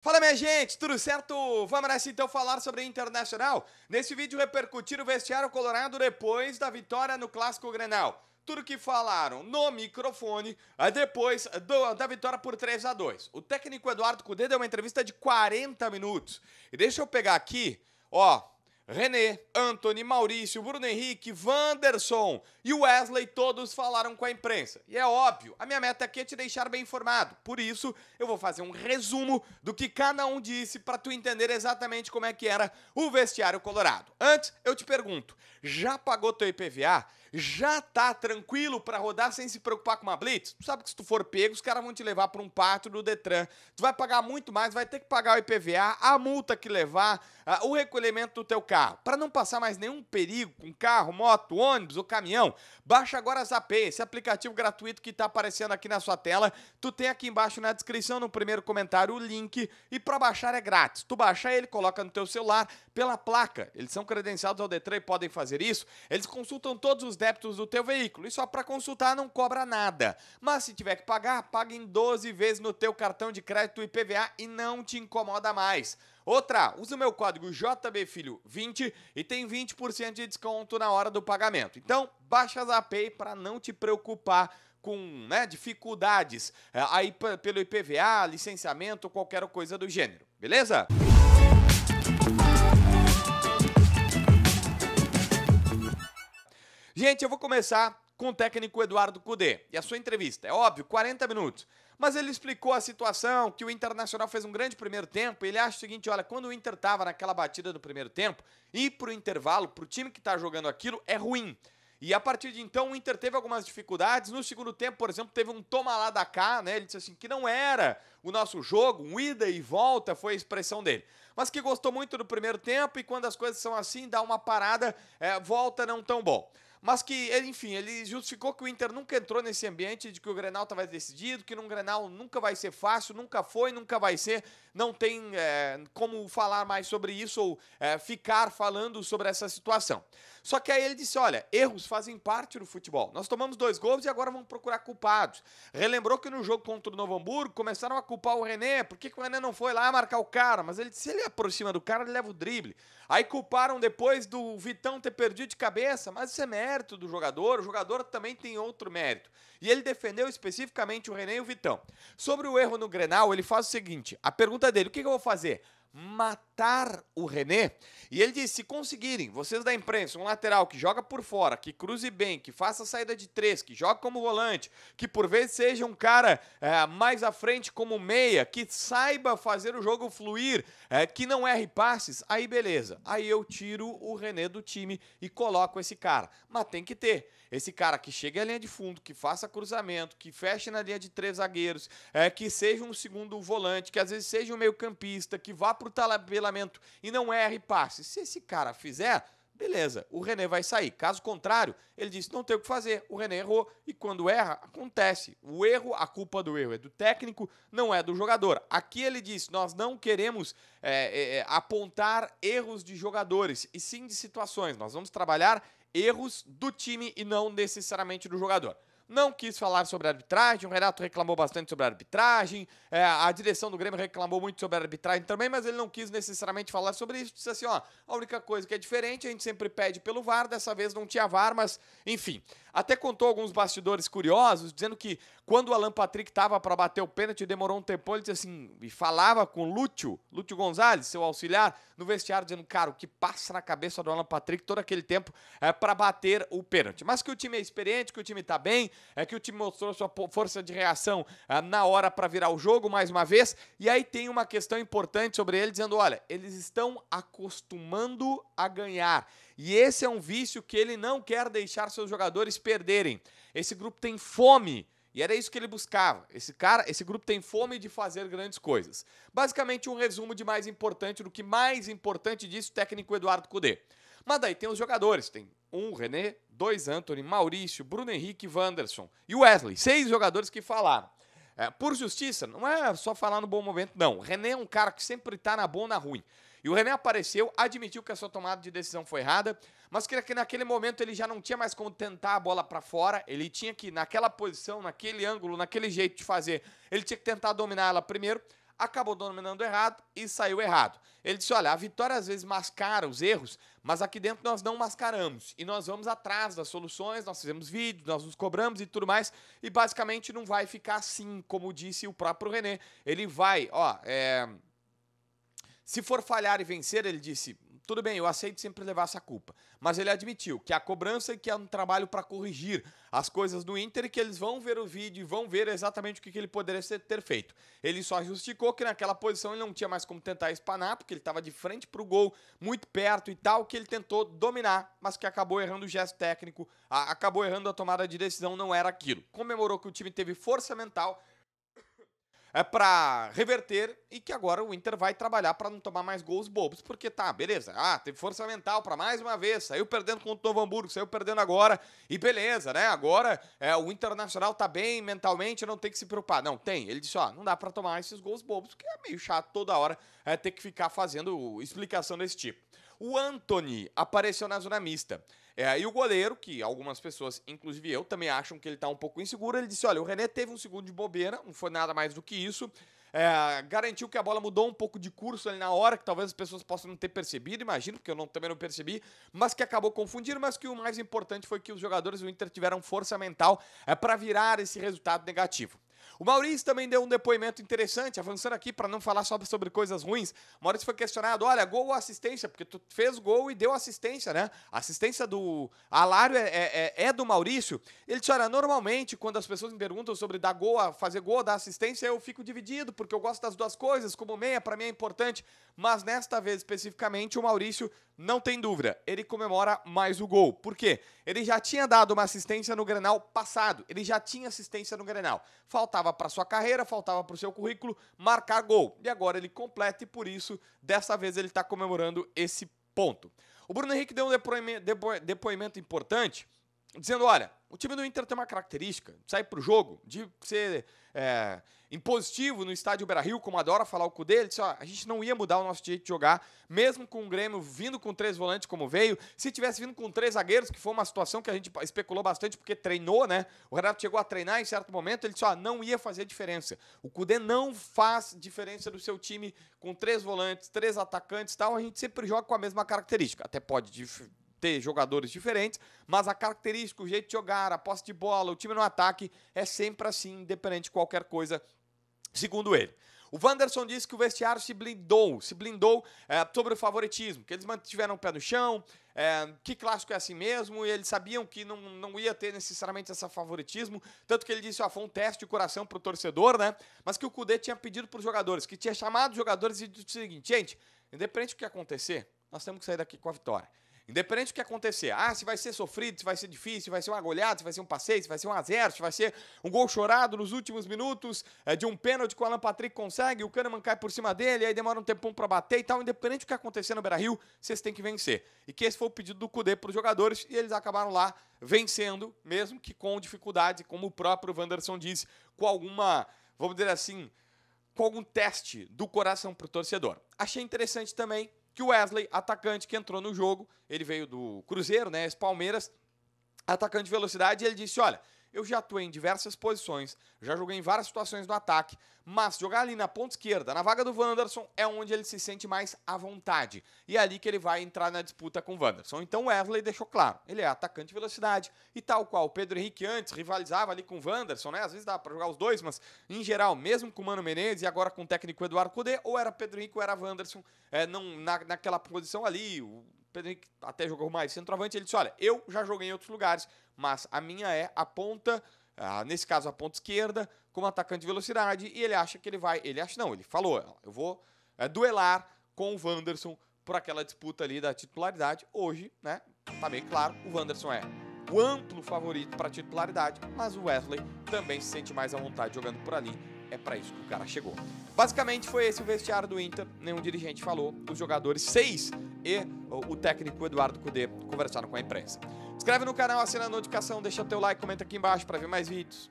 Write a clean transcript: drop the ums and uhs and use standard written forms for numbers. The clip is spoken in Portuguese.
Fala, minha gente, tudo certo? Vamos nessa então falar sobre Internacional. Nesse vídeo repercutir o vestiário colorado depois da vitória no Clássico Grenal. Tudo que falaram no microfone depois da vitória por 3-2. O técnico Eduardo Cudê deu uma entrevista de 40 minutos. E deixa eu pegar aqui, ó, René, Antony, Maurício, Bruno Henrique, Wanderson e Wesley todos falaram com a imprensa. E é óbvio, a minha meta aqui é te deixar bem informado. Por isso, eu vou fazer um resumo do que cada um disse para tu entender exatamente como é que era o vestiário colorado. Antes, eu te pergunto, já pagou teu IPVA? Já tá tranquilo para rodar sem se preocupar com uma blitz? Tu sabe que se tu for pego, os caras vão te levar para um pátio do Detran. Tu vai pagar muito mais, vai ter que pagar o IPVA, a multa que levar, o recolhimento do teu carro. Para não passar mais nenhum perigo com carro, moto, ônibus ou caminhão, baixa agora a Zapay, esse aplicativo gratuito que tá aparecendo aqui na sua tela. Tu tem aqui embaixo na descrição, no primeiro comentário, o link, e para baixar é grátis. Tu baixa ele, coloca no teu celular pela placa. Eles são credenciados ao Detran e podem fazer isso. Eles consultam todos os débitos do teu veículo e só para consultar não cobra nada. Mas se tiver que pagar, paga em 12 vezes no teu cartão de crédito IPVA e não te incomoda mais. Outra, usa o meu código JBFilho20 e tem 20% de desconto na hora do pagamento. Então, baixa a Zapay para não te preocupar com dificuldades aí pelo IPVA, licenciamento ou qualquer coisa do gênero, beleza? Gente, eu vou começar com o técnico Eduardo Cudê e a sua entrevista. É óbvio, 40 minutos. Mas ele explicou a situação, que o Internacional fez um grande primeiro tempo. E ele acha o seguinte, olha, quando o Inter estava naquela batida do primeiro tempo, ir pro intervalo, pro time que está jogando aquilo, é ruim. E a partir de então o Inter teve algumas dificuldades. No segundo tempo, por exemplo, teve um toma lá da cá, né? Ele disse assim que não era o nosso jogo, um ida e volta, foi a expressão dele. Mas que gostou muito do primeiro tempo e quando as coisas são assim, dá uma parada, volta não tão bom. Mas que, enfim, ele justificou que o Inter nunca entrou nesse ambiente de que o Grenal estava decidido, que num Grenal nunca vai ser fácil, nunca foi, nunca vai ser, não tem como falar mais sobre isso ou ficar falando sobre essa situação. Só que aí ele disse, olha, erros fazem parte do futebol. Nós tomamos 2 gols e agora vamos procurar culpados. Relembrou que no jogo contra o Novo Hamburgo começaram a culpar o René, por que o René não foi lá marcar o cara? Mas ele disse, se ele aproxima do cara, ele leva o drible. Aí culparam depois do Vitão ter perdido de cabeça, mas isso é mérito do jogador, o jogador também tem outro mérito. E ele defendeu especificamente o René e o Vitão. Sobre o erro no Grenal, ele faz o seguinte, a pergunta dele, o que eu vou fazer? Matar o René? E ele disse, se conseguirem, vocês da imprensa, um lateral que joga por fora, que cruze bem, que faça saída de 3, que joga como volante, que por vezes seja um cara mais à frente como meia, que saiba fazer o jogo fluir, que não erre passes, aí beleza. Aí eu tiro o René do time e coloco esse cara. Mas tem que ter esse cara que chegue à linha de fundo, que faça cruzamento, que feche na linha de 3 zagueiros, que seja um segundo volante, que às vezes seja um meio campista, que vá pro tabelamento e não erre passe. Se esse cara fizer, beleza, o René vai sair. Caso contrário, ele disse, não tem o que fazer, o René errou e quando erra, acontece. O erro, a culpa do erro é do técnico, não é do jogador. Aqui ele disse, nós não queremos apontar erros de jogadores, e sim de situações. Nós vamos trabalhar erros do time e não necessariamente do jogador. Não quis falar sobre a arbitragem, o Renato reclamou bastante sobre a arbitragem, a direção do Grêmio reclamou muito sobre a arbitragem também, mas ele não quis necessariamente falar sobre isso, disse assim, ó, a única coisa que é diferente, a gente sempre pede pelo VAR, dessa vez não tinha VAR, mas enfim. Até contou alguns bastidores curiosos, dizendo que quando o Alan Patrick estava para bater o pênalti, demorou um tempo, ele disse assim, e falava com o Lúcio Gonzalez, seu auxiliar, no vestiário, dizendo, cara, o que passa na cabeça do Alan Patrick todo aquele tempo para bater o pênalti. Mas que o time é experiente, que o time tá bem, que o time mostrou sua força de reação na hora para virar o jogo, mais uma vez, e aí tem uma questão importante sobre ele, dizendo, olha, eles estão acostumando a ganhar, e esse é um vício que ele não quer deixar seus jogadores perderem. Esse grupo tem fome, e era isso que ele buscava. Esse grupo tem fome de fazer grandes coisas. Basicamente um resumo de mais importante, do que mais importante disse o técnico Eduardo Cudê. Mas daí tem os jogadores, tem René, 2 Antony, Maurício, Bruno Henrique, Wanderson e Wesley, 6 jogadores que falaram. Por justiça, não é só falar no bom momento, não. O René é um cara que sempre tá na boa ou na ruim. E o René apareceu, admitiu que a sua tomada de decisão foi errada, mas que naquele momento ele já não tinha mais como tentar a bola para fora, ele tinha que, naquela posição, naquele ângulo, naquele jeito de fazer, ele tinha que tentar dominar ela primeiro. acabou dominando errado e saiu errado. Ele disse, olha, a vitória às vezes mascara os erros, mas aqui dentro nós não mascaramos. E nós vamos atrás das soluções, nós fizemos vídeos, nós nos cobramos e tudo mais. E basicamente não vai ficar assim, como disse o próprio René. Ele vai, se for falhar e vencer, ele disse, tudo bem, eu aceito sempre levar essa culpa. Mas ele admitiu que há cobrança e que há um trabalho para corrigir as coisas do Inter e que eles vão ver o vídeo e vão ver exatamente o que ele poderia ter feito. Ele só justificou que naquela posição ele não tinha mais como tentar espanar, porque ele estava de frente para o gol, muito perto e tal, que ele tentou dominar, mas que acabou errando o gesto técnico, acabou errando a tomada de decisão, não era aquilo. Comemorou que o time teve força mental para reverter e que agora o Inter vai trabalhar para não tomar mais gols bobos, porque tá, beleza, teve força mental para mais uma vez, saiu perdendo contra o Novo Hamburgo, saiu perdendo agora e beleza, né, agora o Internacional tá bem mentalmente, não tem que se preocupar, não, tem, ele disse, não dá para tomar esses gols bobos, porque é meio chato toda hora ter que ficar fazendo explicação desse tipo. O Antony apareceu na zona mista. E o goleiro, que algumas pessoas, inclusive eu, também acham que ele está um pouco inseguro, ele disse, olha, o René teve um segundo de bobeira, não foi nada mais do que isso, garantiu que a bola mudou um pouco de curso ali na hora, que talvez as pessoas possam não ter percebido, imagino, porque eu também não percebi, mas que acabou confundindo, mas que o mais importante foi que os jogadores do Inter tiveram força mental para virar esse resultado negativo. O Maurício também deu um depoimento interessante, avançando aqui para não falar só sobre coisas ruins. O Maurício foi questionado, olha, gol ou assistência? Porque tu fez gol e deu assistência, né? A assistência do Alário é do Maurício. Ele disse, olha, normalmente quando as pessoas me perguntam sobre dar gol, fazer gol ou dar assistência, eu fico dividido, porque eu gosto das duas coisas, como meia, para mim é importante. Mas nesta vez especificamente, o Maurício não tem dúvida, ele comemora mais o gol. Por quê? Ele já tinha dado uma assistência no Grenal passado, ele já tinha assistência no Grenal. Faltava para sua carreira, faltava para o seu currículo marcar gol. E agora ele completa e por isso, dessa vez ele está comemorando esse ponto. O Bruno Henrique deu um depoimento importante, dizendo, olha, o time do Inter tem uma característica de sair pro jogo, de ser impositivo no estádio Beira-Rio, como adora falar o Cudê. Ele disse, a gente não ia mudar o nosso jeito de jogar, mesmo com o Grêmio vindo com 3 volantes como veio, se tivesse vindo com 3 zagueiros, que foi uma situação que a gente especulou bastante, porque treinou, né? O Renato chegou a treinar em certo momento, ele disse, não ia fazer diferença. O Cudê não faz diferença do seu time com 3 volantes, 3 atacantes e tal, a gente sempre joga com a mesma característica. Até pode ter jogadores diferentes, mas a característica, o jeito de jogar, a posse de bola, o time no ataque é sempre assim, independente de qualquer coisa, segundo ele. O Wanderson disse que o vestiário se blindou sobre o favoritismo, que eles mantiveram o pé no chão, que clássico é assim mesmo, e eles sabiam que não ia ter necessariamente esse favoritismo, tanto que ele disse, foi um teste de coração pro torcedor, né, mas que o Cudê tinha pedido pros jogadores, que tinha chamado os jogadores e disse o seguinte, gente, independente do que acontecer, nós temos que sair daqui com a vitória. Independente do que acontecer, se vai ser sofrido, se vai ser difícil, se vai ser uma goleada, se vai ser um passeio, se vai ser 1-0, se vai ser um gol chorado nos últimos minutos, de um pênalti que o Alan Patrick consegue, o Kahneman cai por cima dele, aí demora um tempão pra bater e tal, independente do que acontecer no Beira-Rio, vocês têm que vencer. E que esse foi o pedido do Cudê pros jogadores, e eles acabaram lá vencendo, mesmo que com dificuldade, como o próprio Wanderson disse, com alguma, vamos dizer assim, com algum teste do coração pro torcedor. Achei interessante também que o Wesley, atacante que entrou no jogo, ele veio do Cruzeiro, né, ex-Palmeiras, atacante de velocidade, e ele disse, olha, eu já atuei em diversas posições, já joguei em várias situações no ataque, mas jogar ali na ponta esquerda, na vaga do Wanderson, é onde ele se sente mais à vontade. E é ali que ele vai entrar na disputa com o Wanderson. Então o Wesley deixou claro, ele é atacante de velocidade, e tal qual o Pedro Henrique antes rivalizava ali com o Wanderson, né? Às vezes dá para jogar os dois, mas em geral, mesmo com o Mano Menezes e agora com o técnico Eduardo Cudê, ou era Pedro Henrique ou era Wanderson, naquela posição ali, o Pedro Henrique até jogou mais centroavante, ele disse, olha, eu já joguei em outros lugares, mas a minha é a ponta, nesse caso a ponta esquerda, como atacante de velocidade, e ele acha que ele vai, ele falou, eu vou duelar com o Wanderson por aquela disputa ali da titularidade. Hoje, né, tá bem claro, o Wanderson é o amplo favorito para titularidade, mas o Wesley também se sente mais à vontade jogando por ali. É para isso que o cara chegou. Basicamente foi esse o vestiário do Inter, nenhum dirigente falou, os jogadores 6 e o técnico Eduardo Cudê conversaram com a imprensa. Inscreve no canal, assina a notificação, deixa o teu like, comenta aqui embaixo para ver mais vídeos.